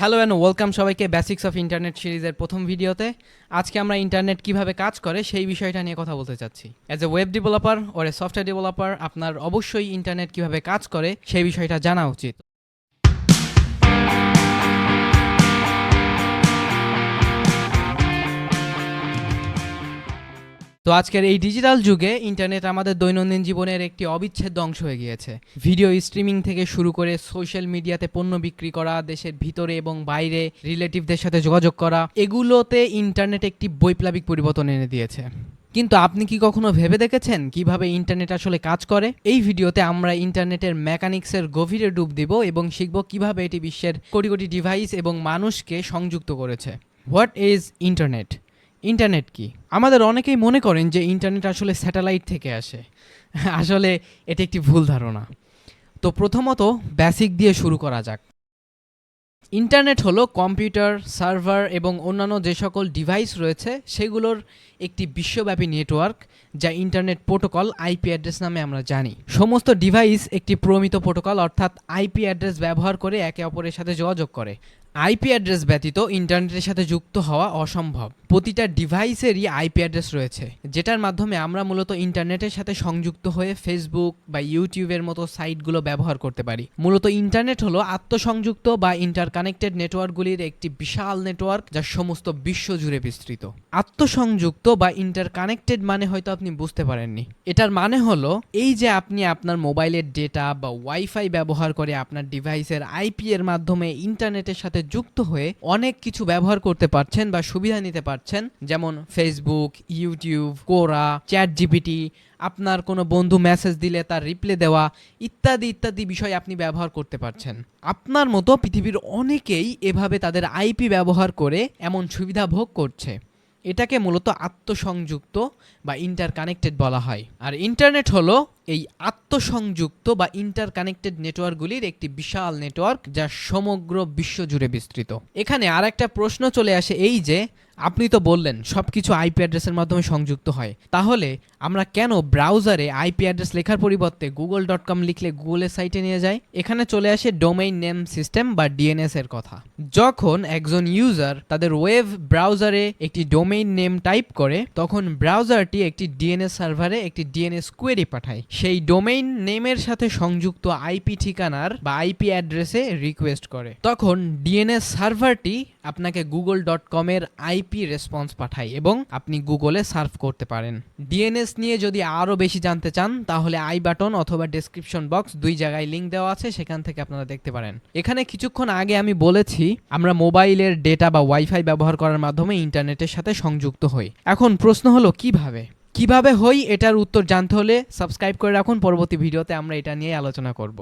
Hello and welcome সবাইকে basics of internet সিরিজের প্রথম ভিডিওতে। আজকে আমরা ইন্টারনেট কিভাবে কাজ করে সেই বিষয়টা নিয়ে কথা বলতে চাচ্ছি। As a web developer or A software developer আপনার অবশ্যই ইন্টারনেট কিভাবে কাজ করে সেই বিষয়টা জানা উচিত। তো আজকের এই ডিজিটাল যুগে ইন্টারনেট আমাদের দৈনন্দিন জীবনের একটি অবিচ্ছেদ্য অংশ হয়ে গিয়েছে। ভিডিও স্ট্রিমিং থেকে শুরু করে সোশ্যাল মিডিয়াতে পণ্য বিক্রি করা, দেশের ভিতরে এবং বাইরে রিলেটিভদের সাথে যোগাযোগ করা, এগুলোতে ইন্টারনেট একটি বৈপ্লবিক পরিবর্তন এনে দিয়েছে। কিন্তু আপনি কি কখনো ভেবে দেখেছেন কিভাবে ইন্টারনেট আসলে কাজ করে? এই ভিডিওতে আমরা ইন্টারনেটের মেকানিক্সের গভীরে ডুব দিব এবং শিখব কিভাবে এটি বিশ্বের কোটি কোটি ডিভাইস এবং মানুষকে সংযুক্ত করেছে। What is internet? ইন্টারনেট কি? আমাদের অনেকেই মনে করেন যে ইন্টারনেট আসলে স্যাটেলাইট থেকে আসে। আসলে এটি একটি ভুল ধারণা। তো প্রথমত বেসিক দিয়ে শুরু করা যাক। ইন্টারনেট হলো কম্পিউটার, সার্ভার এবং অন্যান্য যে সকল ডিভাইস রয়েছে সেগুলোর একটি বিশ্বব্যাপী নেটওয়ার্ক, যা ইন্টারনেট প্রোটোকল আইপি অ্যাড্রেস নামে আমরা জানি। সমস্ত ডিভাইস একটি প্রমিত প্রোটোকল অর্থাৎ আইপি অ্যাড্রেস ব্যবহার করে একে অপরের সাথে যোগাযোগ করে। আইপি অ্যাড্রেস ব্যতীত ইন্টারনেটের সাথে যুক্ত হওয়া অসম্ভব। প্রতিটা ডিভাইসেরই আইপি অ্যাড্রেস রয়েছে, যেটার মাধ্যমে আমরা মূলত ইন্টারনেটের সাথে সংযুক্ত হয়ে ফেসবুক বা ইউটিউবের মতো সাইটগুলো ব্যবহার করতে পারি। মূলত ইন্টারনেট হলো আত্মসংযুক্ত বা ইন্টারকানেক্টেড নেটওয়ার্কগুলির একটি বিশাল নেটওয়ার্ক, যা সমস্ত বিশ্ব জুড়ে বিস্তৃত। আত্মসংযুক্ত বা ইন্টারকানেক্টেড মানে হয়তো আপনি বুঝতে পারেননি। এটার মানে হলো এই যে আপনি আপনার মোবাইলের ডেটা বা ওয়াইফাই ব্যবহার করে আপনার ডিভাইসের আইপি এর মাধ্যমে ইন্টারনেটের সাথে যুক্ত হয়ে অনেক কিছু ব্যবহার করতে পারছেন বা সুবিধা নিতে পারছেন, যেমন ফেসবুক, ইউটিউব, কোরা, চ্যাট জিপিটি, আপনার কোনো বন্ধু মেসেজ দিলে তার রিপ্লাই দেওয়া ইত্যাদি ইত্যাদি বিষয় আপনি ব্যবহার করতে পারছেন। আপনার মতো পৃথিবীর অনেকেই এভাবে তাদের আইপি ব্যবহার করে এমন সুবিধা ভোগ করছে। এটাকে মূলত আত্মসংযুক্ত বা ইন্টারকানেক্টেড বলা হয়। আর ইন্টারনেট হলো এই আত্মসংযুক্ত বা ইন্টারকানেক্টেড নেটওয়ার্কগুলির একটি বিশাল নেটওয়ার্ক, যা সমগ্র বিশ্ব জুড়ে বিস্তৃত। এখানে আর একটা প্রশ্ন চলে আসে, এই যে আপনি তো বললেন সবকিছু আইপি অ্যাড্রেসের মাধ্যমে সংযুক্ত হয়, তাহলে আমরা কেন ব্রাউজারে আইপি অ্যাড্রেস লেখার পরিবর্তে google.com লিখলে গুগলের সাইটে নিয়ে যাই? এখানে চলে আসে ডোমেইন নেম সিস্টেম বা ডিএনএস এর কথা। যখন একজন ইউজার তাদের ওয়েব ব্রাউজারে একটি ডোমেইন নেম টাইপ করে, তখন ব্রাউজারটি একটি ডিএনএস সার্ভারে একটি ডিএনএস কোয়েরি পাঠায় সেই ডোমেইন নেমের সাথে সংযুক্ত আইপি ঠিকানার বা আইপি অ্যাড্রেসে রিকোয়েস্ট করে। তখন ডিএনএস সার্ভারটি আপনাকে google.com এর আইপি রেসপন্স পাঠায় এবং আপনি গুগলে সার্চ করতে পারেন। ডিএনএস নিয়ে যদি আরও বেশি জানতে চান, তাহলে আই বাটন অথবা ডেসক্রিপশন বক্স দুই জায়গায় লিঙ্ক দেওয়া আছে, সেখান থেকে আপনারা দেখতে পারেন। এখানে কিছুক্ষণ আগে আমি বলেছি আমরা মোবাইলের ডেটা বা ওয়াইফাই ব্যবহার করার মাধ্যমে ইন্টারনেটের সাথে সংযুক্ত হই। এখন প্রশ্ন হলো কিভাবে হই? এটার উত্তর জানতে হলে সাবস্ক্রাইব করে রাখুন, পরবর্তী ভিডিওতে আমরা এটা নিয়ে আলোচনা করব।